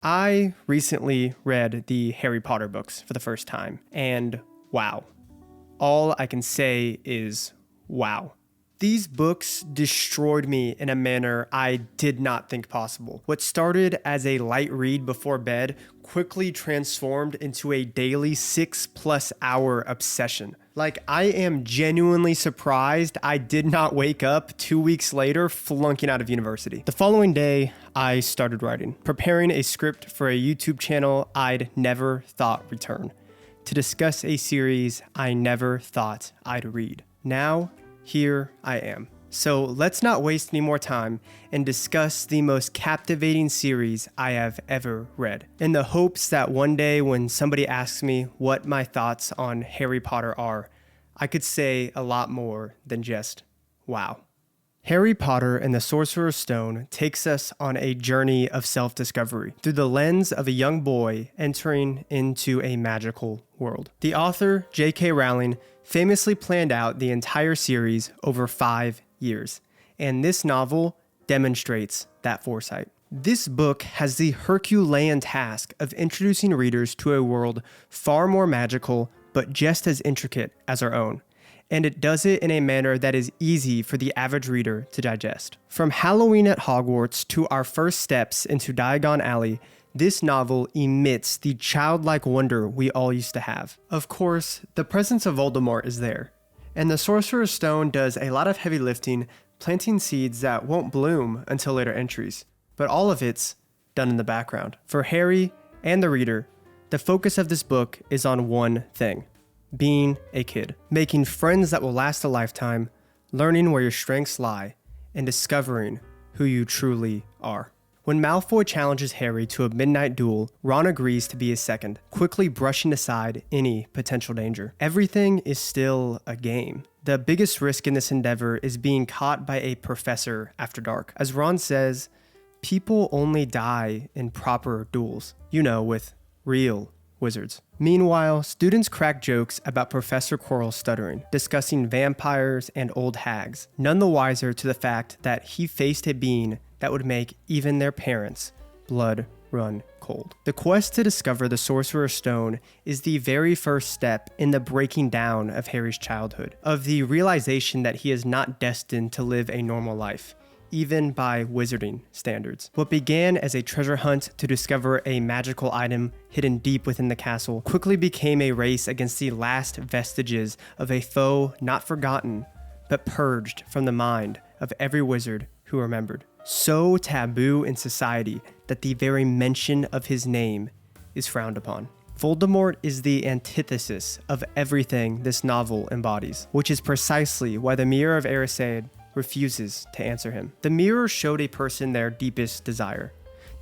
I recently read the Harry Potter books for the first time, and wow. All I can say is wow. These books destroyed me in a manner I did not think possible. What started as a light read before bed quickly transformed into a daily 6+ hour obsession. Like, I am genuinely surprised I did not wake up 2 weeks later flunking out of university. The following day, I started writing, preparing a script for a YouTube channel I'd never thought return, to discuss a series I never thought I'd read. Now, here I am. So let's not waste any more time and discuss the most captivating series I have ever read, in the hopes that one day when somebody asks me what my thoughts on Harry Potter are, I could say a lot more than just wow. Harry Potter and the Sorcerer's Stone takes us on a journey of self-discovery through the lens of a young boy entering into a magical world. The author, J.K. Rowling, famously planned out the entire series over 5 years, and this novel demonstrates that foresight. This book has the Herculean task of introducing readers to a world far more magical, but just as intricate as our own. And it does it in a manner that is easy for the average reader to digest. From Halloween at Hogwarts to our first steps into Diagon Alley, this novel emits the childlike wonder we all used to have. Of course, the presence of Voldemort is there, and the Sorcerer's Stone does a lot of heavy lifting, planting seeds that won't bloom until later entries, but all of it's done in the background. For Harry and the reader, the focus of this book is on one thing: being a kid, making friends that will last a lifetime, learning where your strengths lie, and discovering who you truly are. When Malfoy challenges Harry to a midnight duel, Ron agrees to be his second, quickly brushing aside any potential danger. Everything is still a game. The biggest risk in this endeavor is being caught by a professor after dark. As Ron says, people only die in proper duels, with real wizards. Meanwhile, students crack jokes about Professor Quirrell stuttering, discussing vampires and old hags, none the wiser to the fact that he faced a being that would make even their parents' blood run cold. The quest to discover the Sorcerer's Stone is the very first step in the breaking down of Harry's childhood, of the realization that he is not destined to live a normal life, even by wizarding standards. What began as a treasure hunt to discover a magical item hidden deep within the castle quickly became a race against the last vestiges of a foe not forgotten, but purged from the mind of every wizard who remembered. So taboo in society that the very mention of his name is frowned upon. Voldemort is the antithesis of everything this novel embodies, which is precisely why the Mirror of Erised refuses to answer him. The mirror showed a person their deepest desire.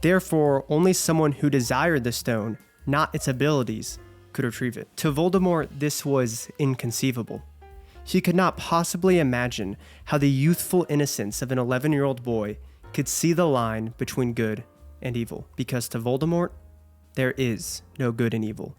Therefore, only someone who desired the stone, not its abilities, could retrieve it. To Voldemort, this was inconceivable. He could not possibly imagine how the youthful innocence of an 11-year-old boy could see the line between good and evil, because to Voldemort, there is no good and evil,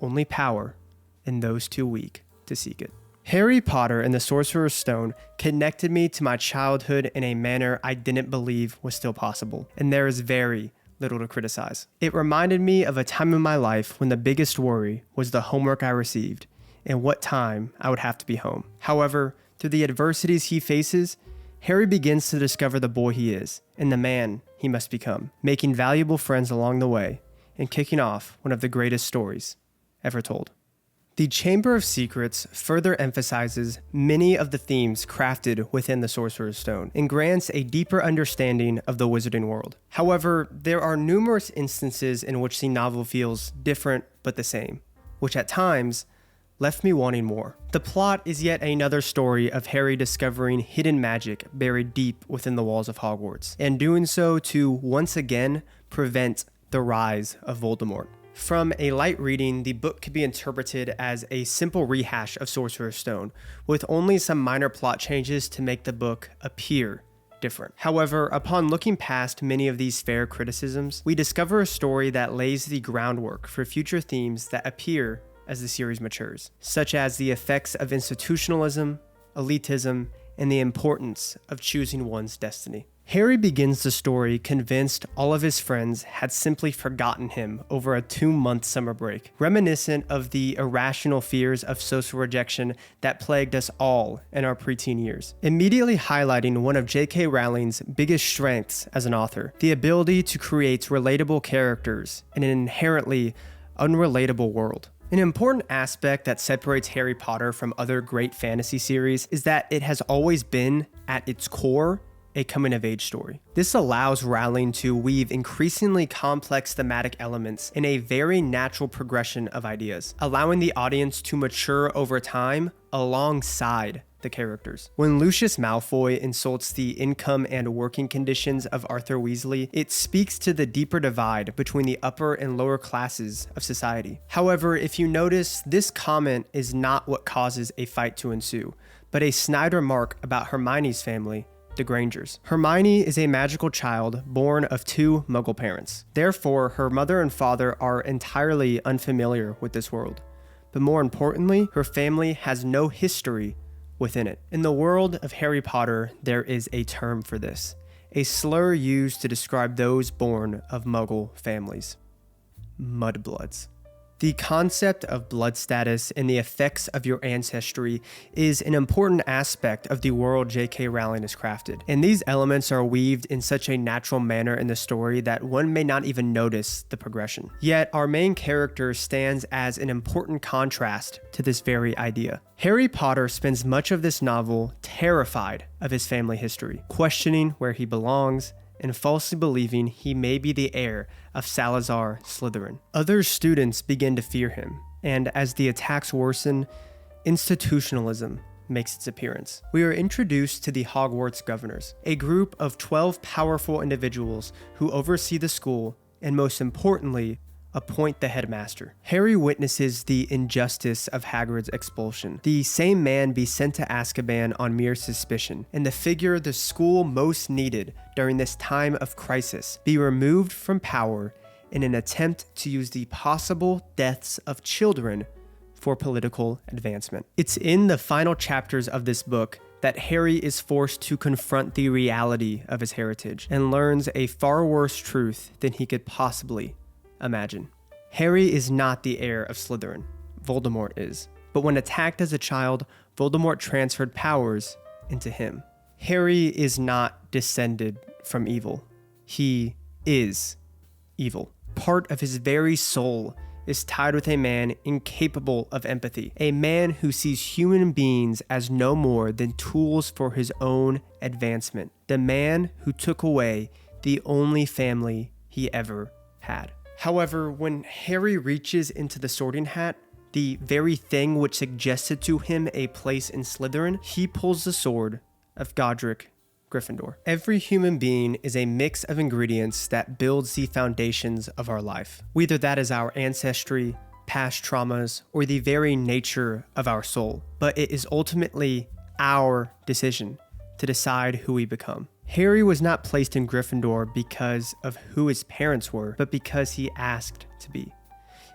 only power, and those too weak to seek it. Harry Potter and the Sorcerer's Stone connected me to my childhood in a manner I didn't believe was still possible, and there is very little to criticize. It reminded me of a time in my life when the biggest worry was the homework I received and what time I would have to be home. However, through the adversities he faces, Harry begins to discover the boy he is and the man he must become, making valuable friends along the way and kicking off one of the greatest stories ever told. The Chamber of Secrets further emphasizes many of the themes crafted within the Sorcerer's Stone and grants a deeper understanding of the wizarding world. However, there are numerous instances in which the novel feels different but the same, which at times left me wanting more. The plot is yet another story of Harry discovering hidden magic buried deep within the walls of Hogwarts, and doing so to once again prevent the rise of Voldemort. From a light reading, the book could be interpreted as a simple rehash of Sorcerer's Stone, with only some minor plot changes to make the book appear different. However, upon looking past many of these fair criticisms, we discover a story that lays the groundwork for future themes that appear as the series matures, such as the effects of institutionalism, elitism, and the importance of choosing one's destiny. Harry begins the story convinced all of his friends had simply forgotten him over a 2-month summer break, reminiscent of the irrational fears of social rejection that plagued us all in our preteen years, immediately highlighting one of J.K. Rowling's biggest strengths as an author, the ability to create relatable characters in an inherently unrelatable world. An important aspect that separates Harry Potter from other great fantasy series is that it has always been, at its core, a coming-of-age story. This allows Rowling to weave increasingly complex thematic elements in a very natural progression of ideas, allowing the audience to mature over time alongside the characters. When Lucius Malfoy insults the income and working conditions of Arthur Weasley, it speaks to the deeper divide between the upper and lower classes of society. However, if you notice, this comment is not what causes a fight to ensue, but a snide remark about Hermione's family, the Grangers. Hermione is a magical child born of 2 Muggle parents. Therefore, her mother and father are entirely unfamiliar with this world. But more importantly, her family has no history within it. In the world of Harry Potter, there is a term for this, a slur used to describe those born of Muggle families: mudbloods. The concept of blood status and the effects of your ancestry is an important aspect of the world J.K. Rowling has crafted, and these elements are weaved in such a natural manner in the story that one may not even notice the progression. Yet, our main character stands as an important contrast to this very idea. Harry Potter spends much of this novel terrified of his family history, questioning where he belongs, and falsely believing he may be the heir of Salazar Slytherin. Other students begin to fear him, and as the attacks worsen, institutionalism makes its appearance. We are introduced to the Hogwarts Governors, a group of 12 powerful individuals who oversee the school and, most importantly, appoint the headmaster. Harry witnesses the injustice of Hagrid's expulsion, the same man be sent to Azkaban on mere suspicion, and the figure the school most needed during this time of crisis be removed from power in an attempt to use the possible deaths of children for political advancement. It's in the final chapters of this book that Harry is forced to confront the reality of his heritage and learns a far worse truth than he could possibly imagine. Harry is not the heir of Slytherin. Voldemort is. But when attacked as a child, Voldemort transferred powers into him. Harry is not descended from evil. He is evil. Part of his very soul is tied with a man incapable of empathy, a man who sees human beings as no more than tools for his own advancement, the man who took away the only family he ever had. However, when Harry reaches into the Sorting Hat, the very thing which suggested to him a place in Slytherin, he pulls the sword of Godric Gryffindor. Every human being is a mix of ingredients that builds the foundations of our life, whether that is our ancestry, past traumas, or the very nature of our soul. But it is ultimately our decision to decide who we become. Harry was not placed in Gryffindor because of who his parents were, but because he asked to be.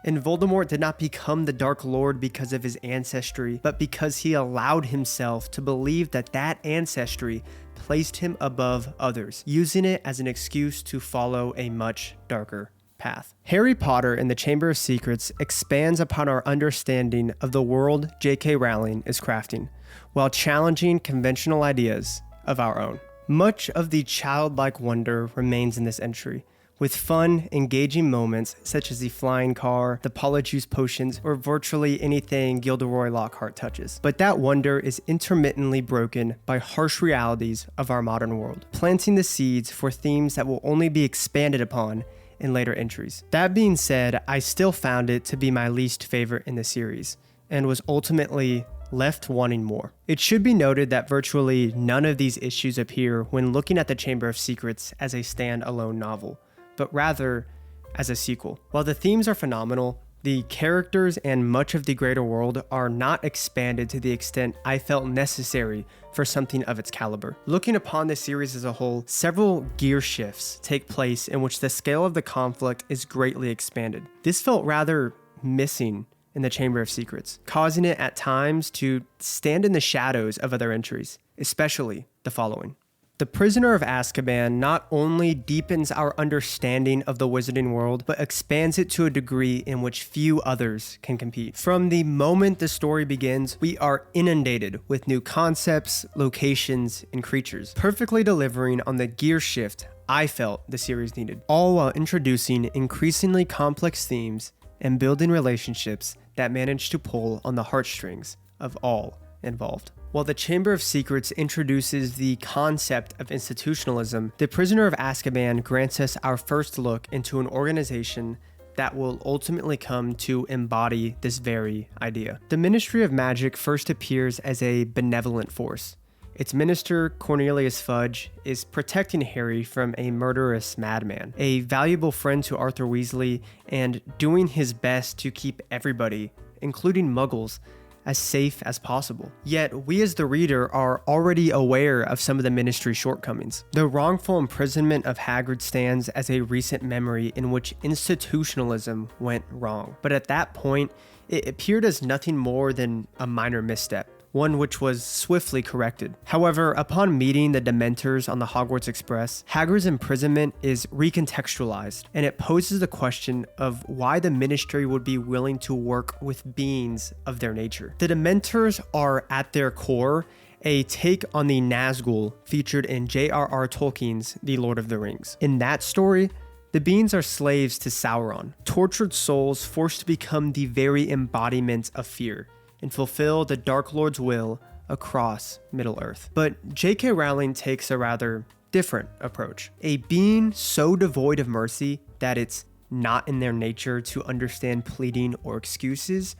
And Voldemort did not become the Dark Lord because of his ancestry, but because he allowed himself to believe that that ancestry placed him above others, using it as an excuse to follow a much darker path. Harry Potter and the Chamber of Secrets expands upon our understanding of the world J.K. Rowling is crafting, while challenging conventional ideas of our own. Much of the childlike wonder remains in this entry, with fun, engaging moments such as the flying car, the polyjuice potions, or virtually anything Gilderoy Lockhart touches. But that wonder is intermittently broken by harsh realities of our modern world, planting the seeds for themes that will only be expanded upon in later entries. That being said, I still found it to be my least favorite in the series, and was ultimately left wanting more. It should be noted that virtually none of these issues appear when looking at the Chamber of Secrets as a standalone novel, but rather as a sequel. While the themes are phenomenal, the characters and much of the greater world are not expanded to the extent I felt necessary for something of its caliber. Looking upon the series as a whole, several gear shifts take place in which the scale of the conflict is greatly expanded. This felt rather missing in the Chamber of Secrets, causing it at times to stand in the shadows of other entries, especially the following. The Prisoner of Azkaban not only deepens our understanding of the wizarding world, but expands it to a degree in which few others can compete. From the moment the story begins, we are inundated with new concepts, locations, and creatures, perfectly delivering on the gear shift I felt the series needed, all while introducing increasingly complex themes and building relationships that manage to pull on the heartstrings of all involved. While the Chamber of Secrets introduces the concept of institutionalism, The Prisoner of Azkaban grants us our first look into an organization that will ultimately come to embody this very idea. The Ministry of Magic first appears as a benevolent force. Its minister, Cornelius Fudge, is protecting Harry from a murderous madman, a valuable friend to Arthur Weasley, and doing his best to keep everybody, including Muggles, as safe as possible. Yet, we as the reader are already aware of some of the Ministry's shortcomings. The wrongful imprisonment of Hagrid stands as a recent memory in which institutionalism went wrong. But at that point, it appeared as nothing more than a minor misstep, one which was swiftly corrected. However, upon meeting the Dementors on the Hogwarts Express, Hagrid's imprisonment is recontextualized, and it poses the question of why the Ministry would be willing to work with beings of their nature. The Dementors are, at their core, a take on the Nazgul featured in J.R.R. Tolkien's The Lord of the Rings. In that story, the beings are slaves to Sauron, tortured souls forced to become the very embodiment of fear and fulfill the Dark Lord's will across Middle-earth. But J.K. Rowling takes a rather different approach. A being so devoid of mercy that it's not in their nature to understand pleading or excuses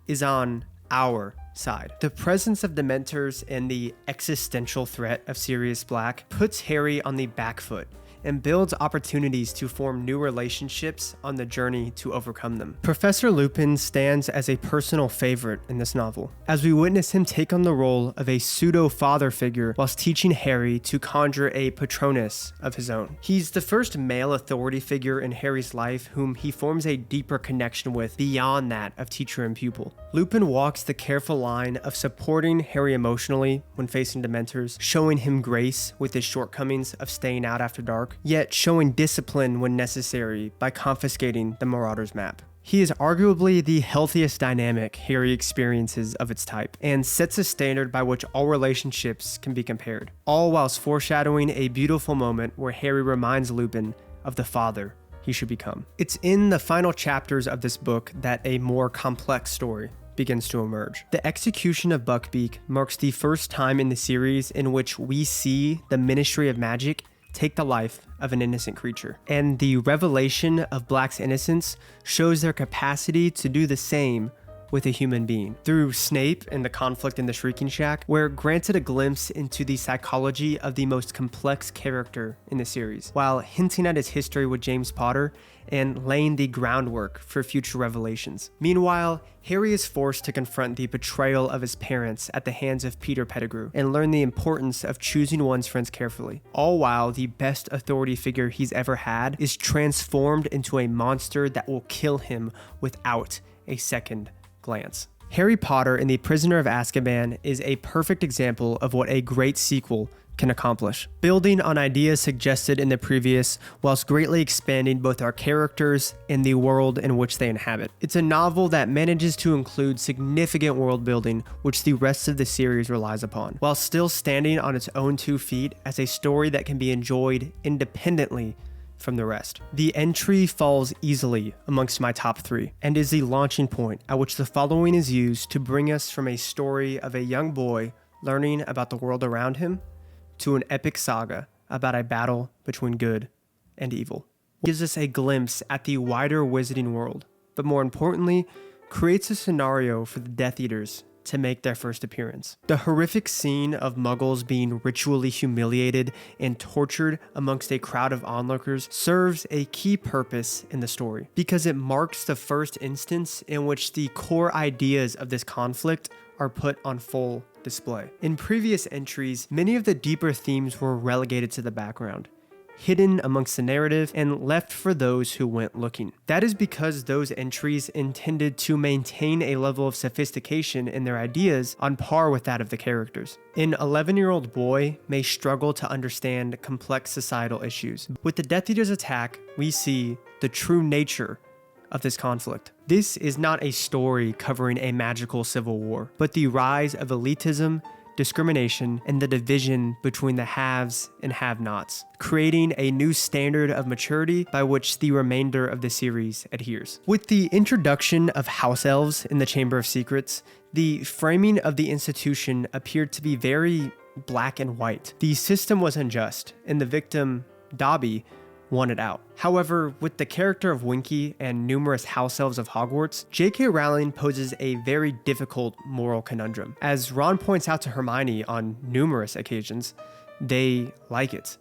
is on our side. The presence of Dementors and the existential threat of Sirius Black puts Harry on the back foot and builds opportunities to form new relationships on the journey to overcome them. Professor Lupin stands as a personal favorite in this novel, as we witness him take on the role of a pseudo-father figure whilst teaching Harry to conjure a Patronus of his own. He's the first male authority figure in Harry's life whom he forms a deeper connection with beyond that of teacher and pupil. Lupin walks the careful line of supporting Harry emotionally when facing Dementors, showing him grace with his shortcomings of staying out after dark, yet showing discipline when necessary by confiscating the Marauder's map. He is arguably the healthiest dynamic Harry experiences of its type, and sets a standard by which all relationships can be compared, all whilst foreshadowing a beautiful moment where Harry reminds Lupin of the father he should become. It's in the final chapters of this book that a more complex story begins to emerge. The execution of Buckbeak marks the first time in the series in which we see the Ministry of Magic take the life of an innocent creature. And the revelation of Black's innocence shows their capacity to do the same with a human being. Through Snape and the conflict in the Shrieking Shack, we're granted a glimpse into the psychology of the most complex character in the series, while hinting at his history with James Potter and laying the groundwork for future revelations. Meanwhile, Harry is forced to confront the betrayal of his parents at the hands of Peter Pettigrew and learn the importance of choosing one's friends carefully, all while the best authority figure he's ever had is transformed into a monster that will kill him without a second glance. Harry Potter and the Prisoner of Azkaban is a perfect example of what a great sequel can accomplish, building on ideas suggested in the previous whilst greatly expanding both our characters and the world in which they inhabit. It's a novel that manages to include significant world building, which the rest of the series relies upon, while still standing on its own 2 feet as a story that can be enjoyed independently from the rest. The entry falls easily amongst my top 3 and is the launching point at which the following is used to bring us from a story of a young boy learning about the world around him to an epic saga about a battle between good and evil. It gives us a glimpse at the wider wizarding world, but more importantly, creates a scenario for the Death Eaters to make their first appearance. The horrific scene of Muggles being ritually humiliated and tortured amongst a crowd of onlookers serves a key purpose in the story, because it marks the first instance in which the core ideas of this conflict are put on full display. In previous entries, many of the deeper themes were relegated to the background. hidden amongst the narrative and left for those who went looking. That is because those entries intended to maintain a level of sophistication in their ideas on par with that of the characters. An 11-year-old boy may struggle to understand complex societal issues. With the Death Eater's attack, we see the true nature of this conflict. This is not a story covering a magical civil war, but the rise of elitism, discrimination, and the division between the haves and have-nots, creating a new standard of maturity by which the remainder of the series adheres. With the introduction of house elves in the Chamber of Secrets, the framing of the institution appeared to be very black and white. The system was unjust, and the victim, Dobby, wanted out. However, with the character of Winky and numerous house elves of Hogwarts, J.K. Rowling poses a very difficult moral conundrum. As Ron points out to Hermione on numerous occasions, they like it.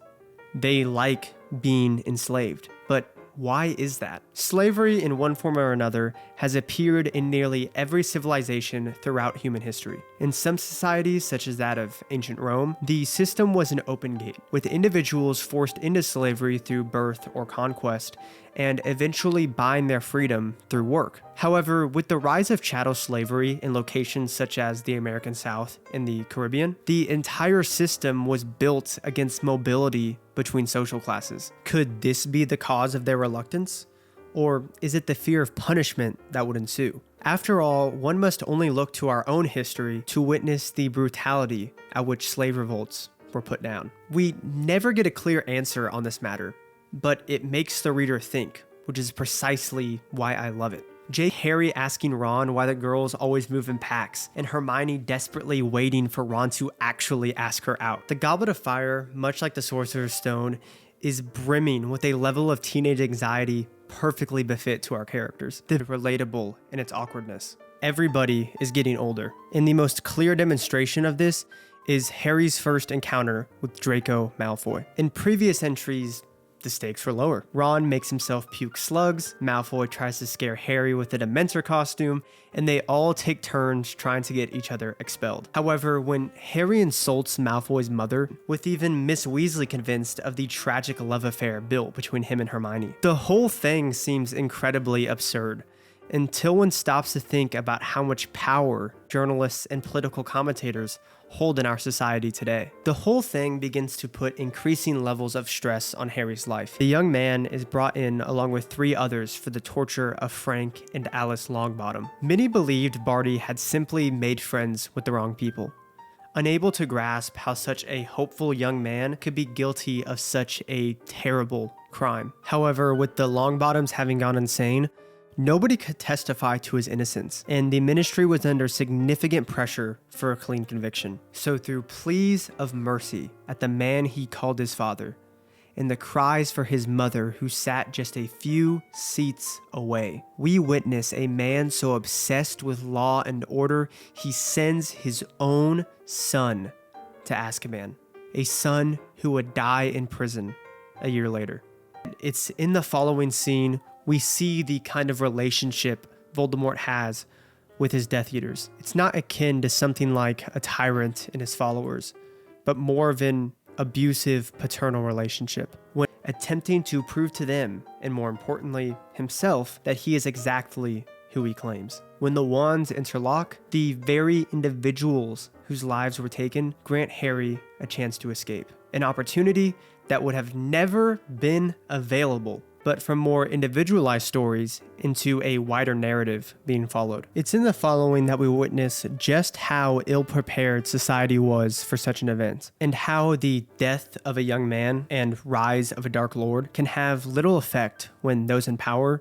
They like being enslaved. But why is that? Slavery in one form or another has appeared in nearly every civilization throughout human history. In some societies, such as that of ancient Rome, the system was an open gate, with individuals forced into slavery through birth or conquest, and eventually buying their freedom through work. However, with the rise of chattel slavery in locations such as the American South and the Caribbean, the entire system was built against mobility between social classes. Could this be the cause of their reluctance? Or is it the fear of punishment that would ensue? After all, one must only look to our own history to witness the brutality at which slave revolts were put down. We never get a clear answer on this matter, but it makes the reader think, which is precisely why I love it. Harry asking Ron why the girls always move in packs, and Hermione desperately waiting for Ron to actually ask her out. The Goblet of Fire, much like the Sorcerer's Stone, is brimming with a level of teenage anxiety perfectly befit to our characters. They're relatable in its awkwardness. Everybody is getting older, and the most clear demonstration of this is Harry's first encounter with Draco Malfoy. In previous entries, the stakes were lower. Ron makes himself puke slugs, Malfoy tries to scare Harry with a Dementor costume, and they all take turns trying to get each other expelled. However, when Harry insults Malfoy's mother, with even Miss Weasley convinced of the tragic love affair built between him and Hermione, the whole thing seems incredibly absurd, until one stops to think about how much power journalists and political commentators hold in our society today. The whole thing begins to put increasing levels of stress on Harry's life. The young man is brought in along with 3 others for the torture of Frank and Alice Longbottom. Many believed Barty had simply made friends with the wrong people, unable to grasp how such a hopeful young man could be guilty of such a terrible crime. However, with the Longbottoms having gone insane, nobody could testify to his innocence, and the ministry was under significant pressure for a clean conviction. So through pleas of mercy at the man he called his father, and the cries for his mother who sat just a few seats away, we witness a man so obsessed with law and order, he sends his own son to Azkaban, a son who would die in prison a year later. It's in the following scene we see the kind of relationship Voldemort has with his Death Eaters. It's not akin to something like a tyrant and his followers, but more of an abusive paternal relationship, when attempting to prove to them, and more importantly, himself, that he is exactly who he claims. When the wands interlock, the very individuals whose lives were taken grant Harry a chance to escape, an opportunity that would have never been available but from more individualized stories into a wider narrative being followed. It's in the following that we witness just how ill-prepared society was for such an event, and how the death of a young man and rise of a Dark Lord can have little effect when those in power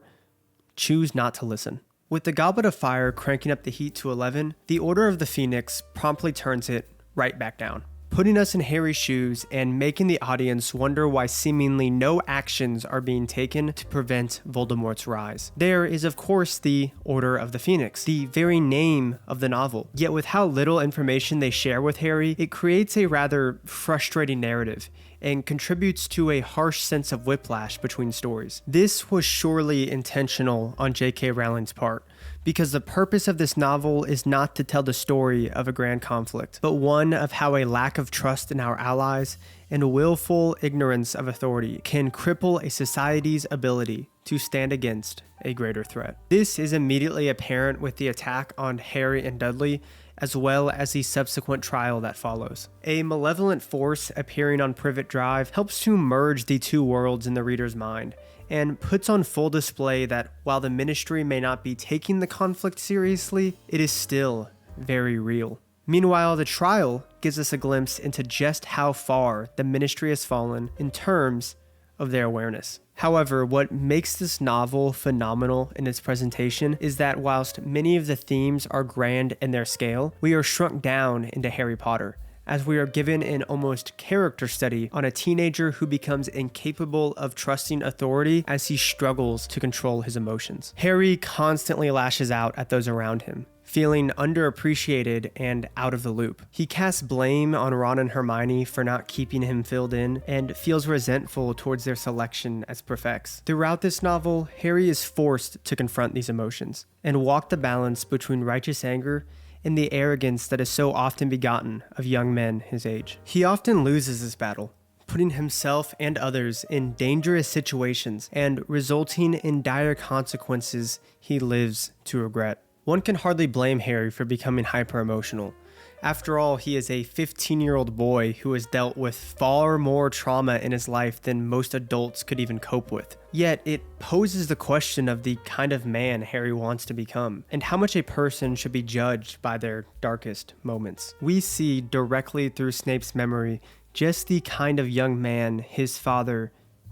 choose not to listen. With the Goblet of Fire cranking up the heat to 11, the Order of the Phoenix promptly turns it right back down, putting us in Harry's shoes and making the audience wonder why seemingly no actions are being taken to prevent Voldemort's rise. There is of course the Order of the Phoenix, the very name of the novel. Yet with how little information they share with Harry, it creates a rather frustrating narrative and contributes to a harsh sense of whiplash between stories. This was surely intentional on J.K. Rowling's part, because the purpose of this novel is not to tell the story of a grand conflict, but one of how a lack of trust in our allies and willful ignorance of authority can cripple a society's ability to stand against a greater threat. This is immediately apparent with the attack on Harry and Dudley, as well as the subsequent trial that follows. A malevolent force appearing on Privet Drive helps to merge the two worlds in the reader's mind, and puts on full display that while the Ministry may not be taking the conflict seriously, it is still very real. Meanwhile, the trial gives us a glimpse into just how far the Ministry has fallen in terms of their awareness. However, what makes this novel phenomenal in its presentation is that whilst many of the themes are grand in their scale, we are shrunk down into Harry Potter, as we are given an almost character study on a teenager who becomes incapable of trusting authority as he struggles to control his emotions. Harry constantly lashes out at those around him, feeling underappreciated and out of the loop. He casts blame on Ron and Hermione for not keeping him filled in, and feels resentful towards their selection as prefects. Throughout this novel, Harry is forced to confront these emotions, and walk the balance between righteous anger and the arrogance that is so often begotten of young men his age. He often loses this battle, putting himself and others in dangerous situations and resulting in dire consequences he lives to regret. One can hardly blame Harry for becoming hyper-emotional. After all, he is a 15-year-old boy who has dealt with far more trauma in his life than most adults could even cope with. Yet, it poses the question of the kind of man Harry wants to become, and how much a person should be judged by their darkest moments. We see directly through Snape's memory just the kind of young man his father,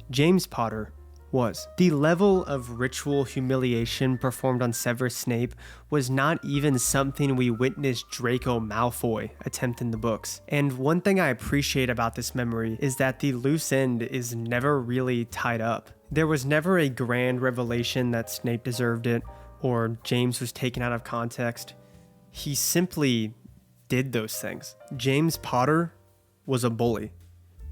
James Potter, was. The level of ritual humiliation performed on Severus Snape was not even something we witnessed Draco Malfoy attempt in the books. And one thing I appreciate about this memory is that the loose end is never really tied up. There was never a grand revelation that Snape deserved it, or James was taken out of context. He simply did those things. James Potter was a bully,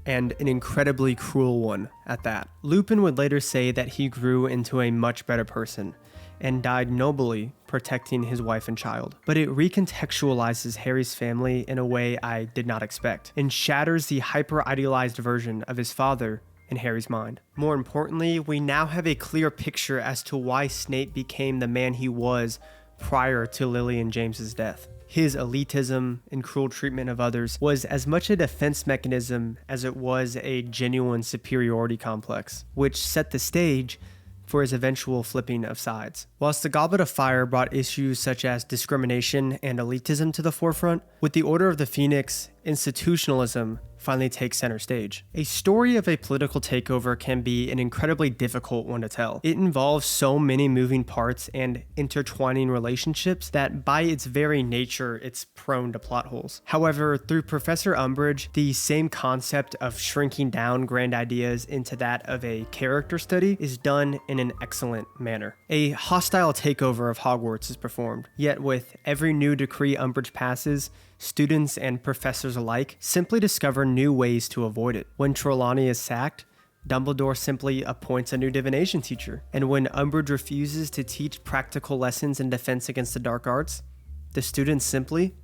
and an incredibly cruel one at that. Lupin would later say that he grew into a much better person, and died nobly protecting his wife and child. But it recontextualizes Harry's family in a way I did not expect, and shatters the hyper-idealized version of his father in Harry's mind. More importantly, we now have a clear picture as to why Snape became the man he was prior to Lily and James's death. His elitism and cruel treatment of others was as much a defense mechanism as it was a genuine superiority complex, which set the stage for his eventual flipping of sides. Whilst the Goblet of Fire brought issues such as discrimination and elitism to the forefront, with the Order of the Phoenix, institutionalism finally takes center stage. A story of a political takeover can be an incredibly difficult one to tell. It involves so many moving parts and intertwining relationships that by its very nature, it's prone to plot holes. However, through Professor Umbridge, the same concept of shrinking down grand ideas into that of a character study is done in an excellent manner. A hostile takeover of Hogwarts is performed, yet with every new decree Umbridge passes, students and professors alike simply discover new ways to avoid it. When Trelawney is sacked, Dumbledore simply appoints a new divination teacher. And when Umbridge refuses to teach practical lessons in defense against the dark arts, the students simply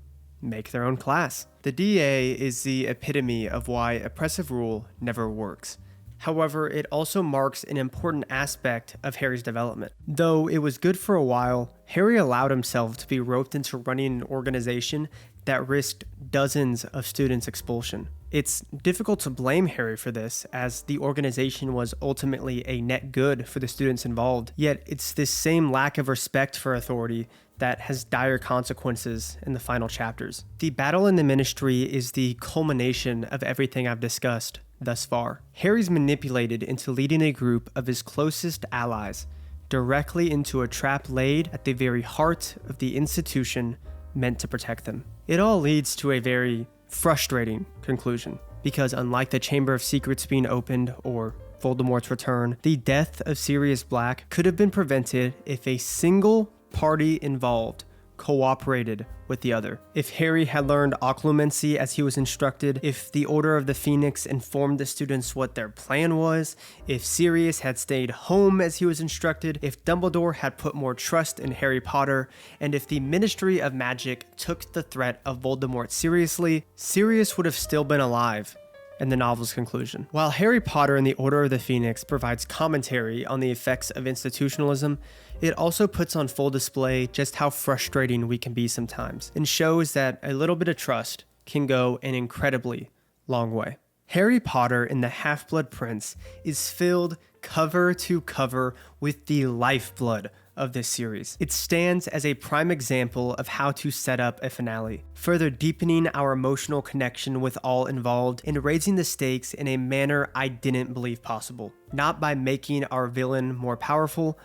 make their own class. The DA is the epitome of why oppressive rule never works. However, it also marks an important aspect of Harry's development. Though it was good for a while, Harry allowed himself to be roped into running an organization that risked dozens of students' expulsion. It's difficult to blame Harry for this, as the organization was ultimately a net good for the students involved, yet it's this same lack of respect for authority that has dire consequences in the final chapters. The battle in the Ministry is the culmination of everything I've discussed thus far. Harry's manipulated into leading a group of his closest allies directly into a trap laid at the very heart of the institution meant to protect them. It all leads to a very frustrating conclusion, because unlike the Chamber of Secrets being opened or Voldemort's return, the death of Sirius Black could have been prevented if a single party involved cooperated with the other. If Harry had learned occlumency as he was instructed, if the Order of the Phoenix informed the students what their plan was, if Sirius had stayed home as he was instructed, if Dumbledore had put more trust in Harry Potter, and if the Ministry of Magic took the threat of Voldemort seriously, Sirius would have still been alive, in the novel's conclusion. While Harry Potter and the Order of the Phoenix provides commentary on the effects of institutionalism, it also puts on full display just how frustrating we can be sometimes, and shows that a little bit of trust can go an incredibly long way. Harry Potter and the Half-Blood Prince is filled cover to cover with the lifeblood of this series. It stands as a prime example of how to set up a finale, further deepening our emotional connection with all involved and raising the stakes in a manner I didn't believe possible. Not by making our villain more powerful,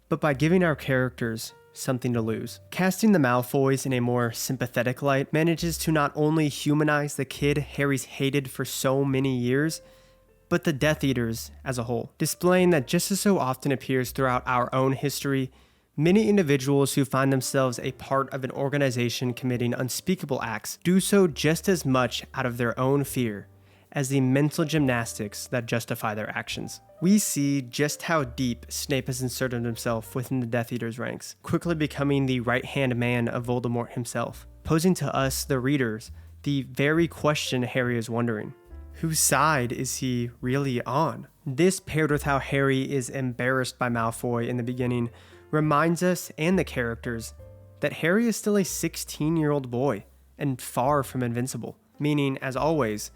but by giving our characters something to lose. Casting the Malfoys in a more sympathetic light manages to not only humanize the kid Harry's hated for so many years, but the Death Eaters as a whole, displaying that just as so often appears throughout our own history, many individuals who find themselves a part of an organization committing unspeakable acts do so just as much out of their own fear as the mental gymnastics that justify their actions. We see just how deep Snape has inserted himself within the Death Eaters' ranks, quickly becoming the right-hand man of Voldemort himself, posing to us, the readers, the very question Harry is wondering. Whose side is he really on? This, paired with how Harry is embarrassed by Malfoy in the beginning, reminds us and the characters that Harry is still a 16-year-old boy and far from invincible, meaning, as always,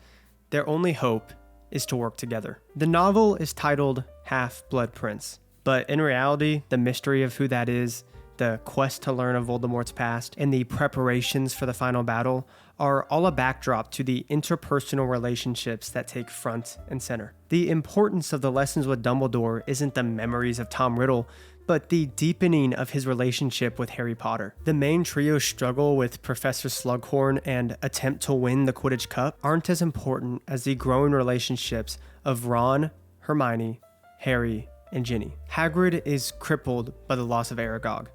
their only hope is to work together. The novel is titled Half-Blood Prince, but in reality, the mystery of who that is, the quest to learn of Voldemort's past, and the preparations for the final battle are all a backdrop to the interpersonal relationships that take front and center. The importance of the lessons with Dumbledore isn't the memories of Tom Riddle, but the deepening of his relationship with Harry Potter. The main trio's struggle with Professor Slughorn and attempt to win the Quidditch Cup aren't as important as the growing relationships of Ron, Hermione, Harry, and Ginny. Hagrid is crippled by the loss of Aragog,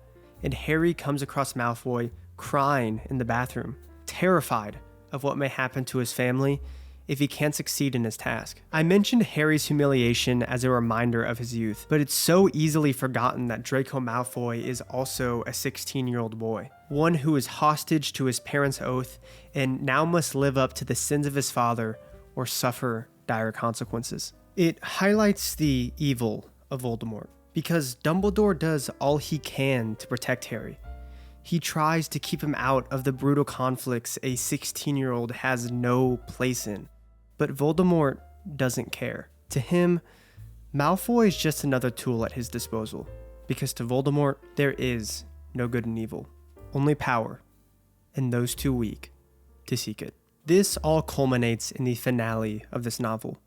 and Harry comes across Malfoy crying in the bathroom, terrified of what may happen to his family if he can't succeed in his task. I mentioned Harry's humiliation as a reminder of his youth, but it's so easily forgotten that Draco Malfoy is also a 16-year-old boy, one who is hostage to his parents' oath and now must live up to the sins of his father or suffer dire consequences. It highlights the evil of Voldemort, because Dumbledore does all he can to protect Harry. He tries to keep him out of the brutal conflicts a 16-year-old has no place in. But Voldemort doesn't care. To him, Malfoy is just another tool at his disposal, because to Voldemort, there is no good and evil, only power, and those too weak to seek it. This all culminates in the finale of this novel,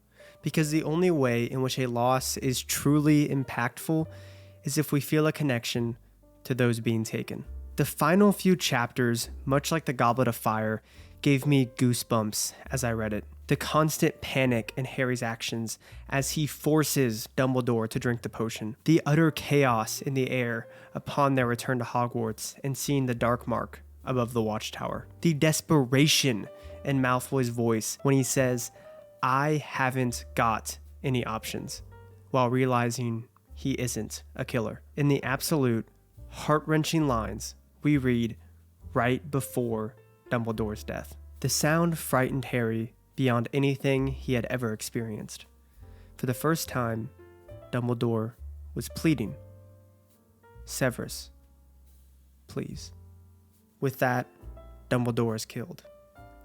because the only way in which a loss is truly impactful is if we feel a connection to those being taken. The final few chapters, much like the Goblet of Fire, gave me goosebumps as I read it. The constant panic in Harry's actions as he forces Dumbledore to drink the potion. The utter chaos in the air upon their return to Hogwarts and seeing the dark mark above the watchtower. The desperation in Malfoy's voice when he says, "I haven't got any options," while realizing he isn't a killer. In the absolute, heart-wrenching lines we read right before Dumbledore's death. The sound frightened Harry beyond anything he had ever experienced. For the first time, Dumbledore was pleading, "Severus, please." With that, Dumbledore is killed,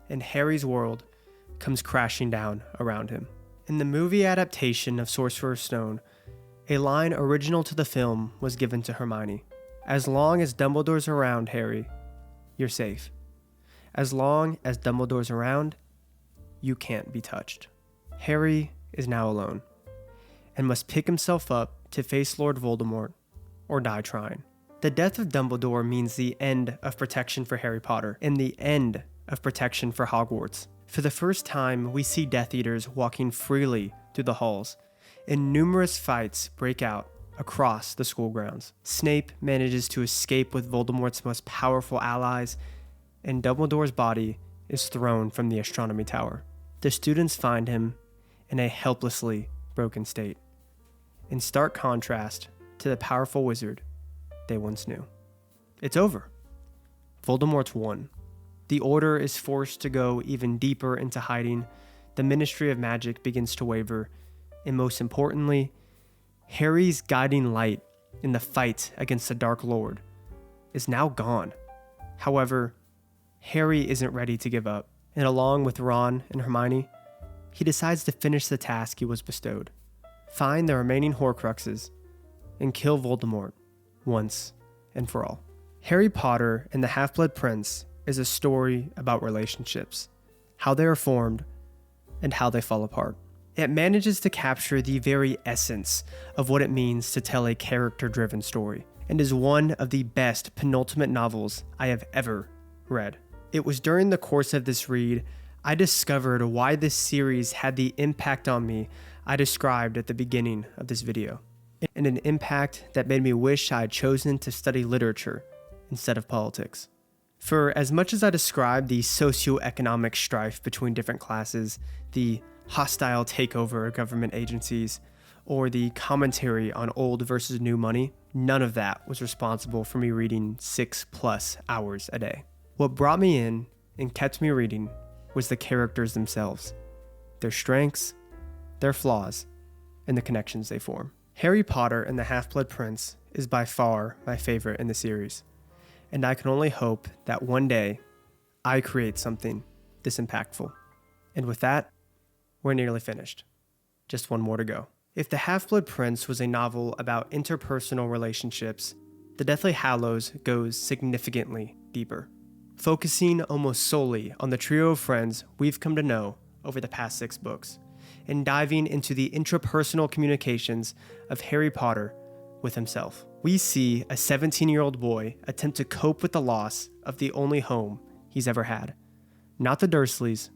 and Harry's world comes crashing down around him. In the movie adaptation of Sorcerer's Stone, a line original to the film was given to Hermione. "As long as Dumbledore's around, Harry, you're safe. As long as Dumbledore's around, you can't be touched." Harry is now alone, and must pick himself up to face Lord Voldemort, or die trying. The death of Dumbledore means the end of protection for Harry Potter, and the end of protection for Hogwarts. For the first time, we see Death Eaters walking freely through the halls, and numerous fights break out across the school grounds. Snape manages to escape with Voldemort's most powerful allies, and Dumbledore's body is thrown from the astronomy tower. The students find him in a helplessly broken state, in stark contrast to the powerful wizard they once knew. It's over. Voldemort's won. The Order is forced to go even deeper into hiding, the Ministry of Magic begins to waver, and most importantly, Harry's guiding light in the fight against the Dark Lord is now gone. However, Harry isn't ready to give up, and along with Ron and Hermione, he decides to finish the task he was bestowed: find the remaining Horcruxes and kill Voldemort once and for all. Harry Potter and the Half-Blood Prince is a story about relationships, how they are formed, and how they fall apart. It manages to capture the very essence of what it means to tell a character-driven story, and is one of the best penultimate novels I have ever read. It was during the course of this read I discovered why this series had the impact on me I described at the beginning of this video, and an impact that made me wish I had chosen to study literature instead of politics. For as much as I described the socioeconomic strife between different classes, the hostile takeover of government agencies, or the commentary on old versus new money, none of that was responsible for me reading 6+ hours a day. What brought me in and kept me reading was the characters themselves, their strengths, their flaws, and the connections they form. Harry Potter and the Half-Blood Prince is by far my favorite in the series, and I can only hope that one day I create something this impactful. And with that, we're nearly finished. Just one more to go. If The Half-Blood Prince was a novel about interpersonal relationships, The Deathly Hallows goes significantly deeper, focusing almost solely on the trio of friends we've come to know over the past 6 books, and diving into the intrapersonal communications of Harry Potter with himself. We see a 17-year-old boy attempt to cope with the loss of the only home he's ever had. Not the Dursleys,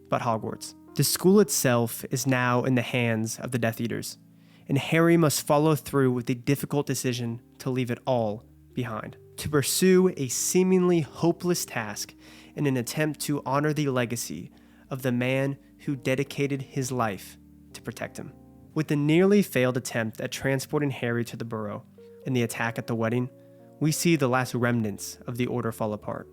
but Hogwarts. The school itself is now in the hands of the Death Eaters, and Harry must follow through with the difficult decision to leave it all behind, to pursue a seemingly hopeless task in an attempt to honor the legacy of the man who dedicated his life to protect him. With the nearly failed attempt at transporting Harry to the Burrow and the attack at the wedding, we see the last remnants of the Order fall apart,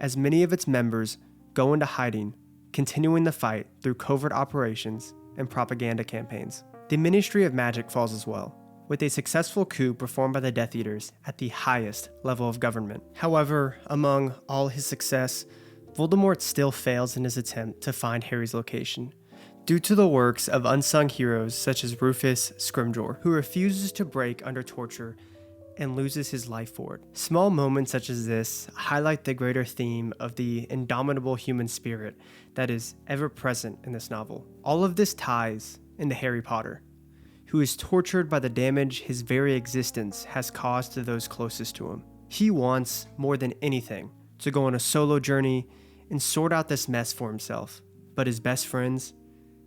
as many of its members go into hiding, continuing the fight through covert operations and propaganda campaigns. The Ministry of Magic falls as well, with a successful coup performed by the Death Eaters at the highest level of government. However, among all his success, Voldemort still fails in his attempt to find Harry's location, due to the works of unsung heroes such as Rufus Scrimgeour, who refuses to break under torture and loses his life for it. Small moments such as this highlight the greater theme of the indomitable human spirit that is ever present in this novel. All of this ties into Harry Potter, who is tortured by the damage his very existence has caused to those closest to him. He wants, more than anything, to go on a solo journey and sort out this mess for himself, but his best friends,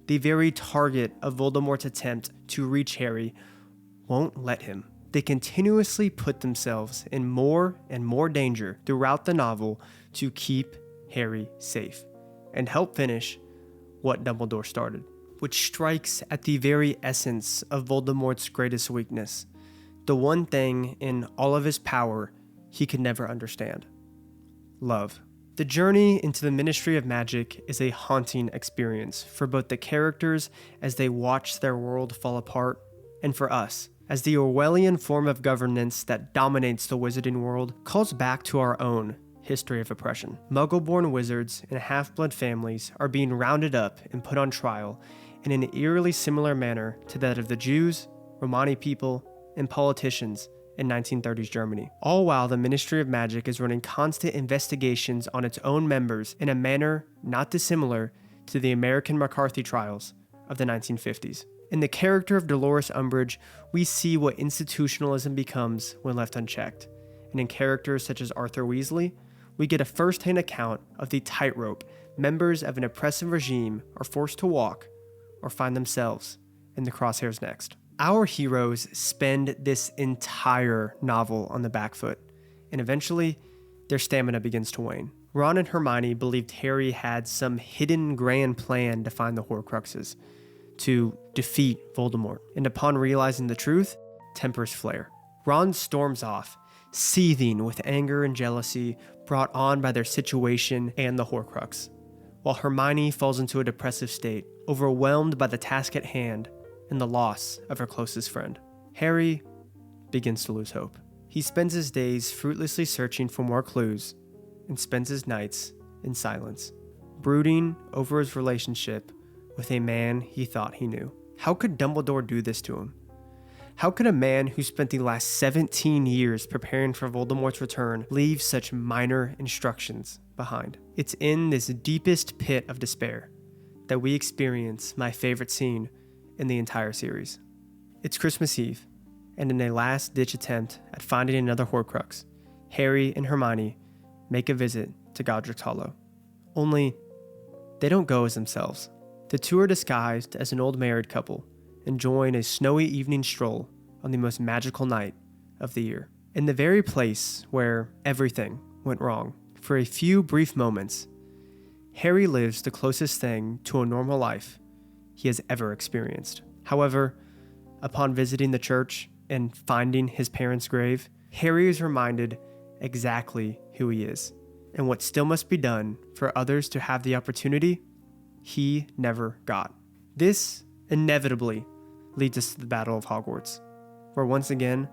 the very target of Voldemort's attempt to reach Harry, won't let him. They continuously put themselves in more and more danger throughout the novel to keep Harry safe and help finish what Dumbledore started, which strikes at the very essence of Voldemort's greatest weakness, the one thing in all of his power he could never understand: love. The journey into the Ministry of Magic is a haunting experience for both the characters as they watch their world fall apart, and for us, as the Orwellian form of governance that dominates the wizarding world calls back to our own history of oppression. Muggle-born wizards and half-blood families are being rounded up and put on trial in an eerily similar manner to that of the Jews, Romani people, and politicians in 1930s Germany, all while the Ministry of Magic is running constant investigations on its own members in a manner not dissimilar to the American McCarthy trials of the 1950s. In the character of Dolores Umbridge, we see what institutionalism becomes when left unchecked, and in characters such as Arthur Weasley, we get a first-hand account of the tightrope members of an oppressive regime are forced to walk or find themselves in the crosshairs next. Our heroes spend this entire novel on the back foot, and eventually, their stamina begins to wane. Ron and Hermione believed Harry had some hidden grand plan to find the Horcruxes, to defeat Voldemort, and upon realizing the truth, tempers flare. Ron storms off, seething with anger and jealousy brought on by their situation and the Horcrux, while Hermione falls into a depressive state, overwhelmed by the task at hand and the loss of her closest friend. Harry begins to lose hope. He spends his days fruitlessly searching for more clues and spends his nights in silence, brooding over his relationship with a man he thought he knew. How could Dumbledore do this to him? How could a man who spent the last 17 years preparing for Voldemort's return leave such minor instructions behind? It's in this deepest pit of despair that we experience my favorite scene in the entire series. It's Christmas Eve, and in a last-ditch attempt at finding another Horcrux, Harry and Hermione make a visit to Godric's Hollow. Only, they don't go as themselves. The two are disguised as an old married couple, enjoying a snowy evening stroll on the most magical night of the year. In the very place where everything went wrong, for a few brief moments, Harry lives the closest thing to a normal life he has ever experienced. However, upon visiting the church and finding his parents' grave, Harry is reminded exactly who he is and what still must be done for others to have the opportunity he never got. This inevitably leads us to the Battle of Hogwarts, where once again,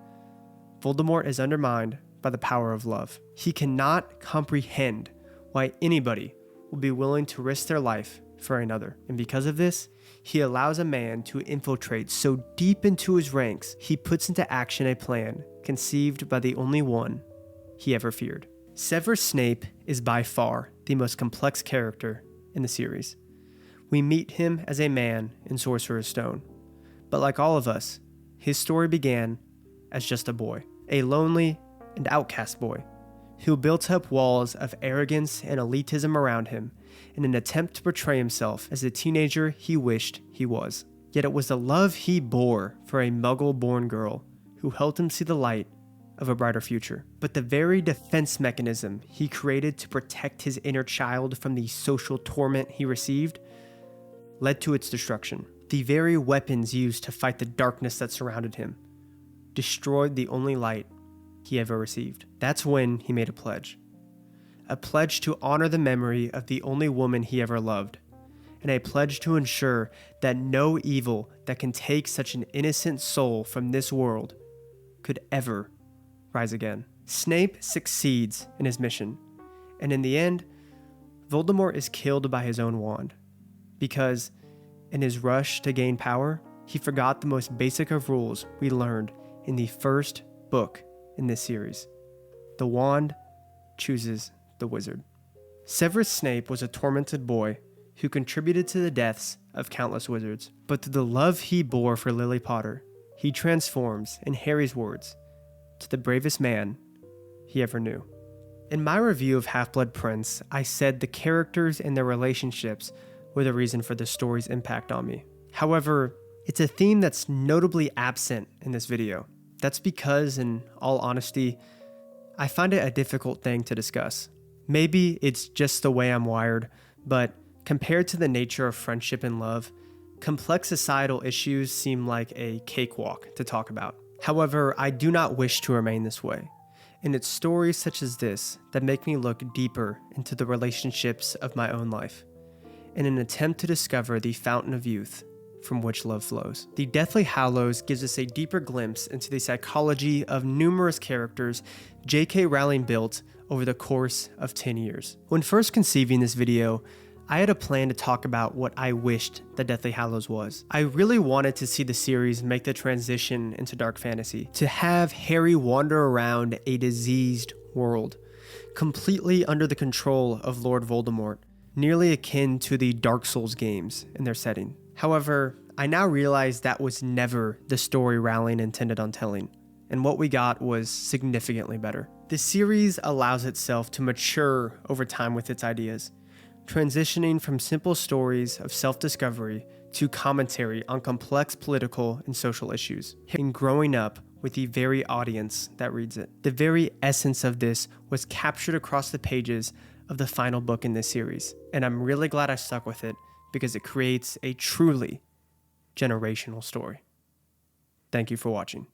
Voldemort is undermined by the power of love. He cannot comprehend why anybody will be willing to risk their life for another. And because of this, he allows a man to infiltrate so deep into his ranks, he puts into action a plan conceived by the only one he ever feared. Severus Snape is by far the most complex character in the series. We meet him as a man in Sorcerer's Stone, but like all of us, his story began as just a boy, a lonely and outcast boy who built up walls of arrogance and elitism around him in an attempt to portray himself as the teenager he wished he was. Yet it was the love he bore for a Muggle-born girl who helped him see the light of a brighter future. But the very defense mechanism he created to protect his inner child from the social torment he received led to its destruction. The very weapons used to fight the darkness that surrounded him destroyed the only light he ever received. That's when he made a pledge to honor the memory of the only woman he ever loved, and a pledge to ensure that no evil that can take such an innocent soul from this world could ever rise again. Snape succeeds in his mission, and in the end, Voldemort is killed by his own wand, because in his rush to gain power, he forgot the most basic of rules we learned in the first book in this series. The wand chooses the wizard. Severus Snape was a tormented boy who contributed to the deaths of countless wizards, but through the love he bore for Lily Potter, he transforms, in Harry's words, to the bravest man he ever knew. In my review of Half-Blood Prince, I said the characters and their relationships were the reason for the story's impact on me. However, it's a theme that's notably absent in this video. That's because, in all honesty, I find it a difficult thing to discuss. Maybe it's just the way I'm wired, but compared to the nature of friendship and love, complex societal issues seem like a cakewalk to talk about. However, I do not wish to remain this way, and it's stories such as this that make me look deeper into the relationships of my own life, in an attempt to discover the fountain of youth from which love flows. The Deathly Hallows gives us a deeper glimpse into the psychology of numerous characters J.K. Rowling built over the course of 10 years. When first conceiving this video, I had a plan to talk about what I wished the Deathly Hallows was. I really wanted to see the series make the transition into dark fantasy, to have Harry wander around a diseased world, completely under the control of Lord Voldemort, nearly akin to the Dark Souls games in their setting. However, I now realize that was never the story Rowling intended on telling, and what we got was significantly better. The series allows itself to mature over time with its ideas, transitioning from simple stories of self-discovery to commentary on complex political and social issues, and growing up with the very audience that reads it. The very essence of this was captured across the pages of the final book in this series, and I'm really glad I stuck with it because it creates a truly generational story. Thank you for watching.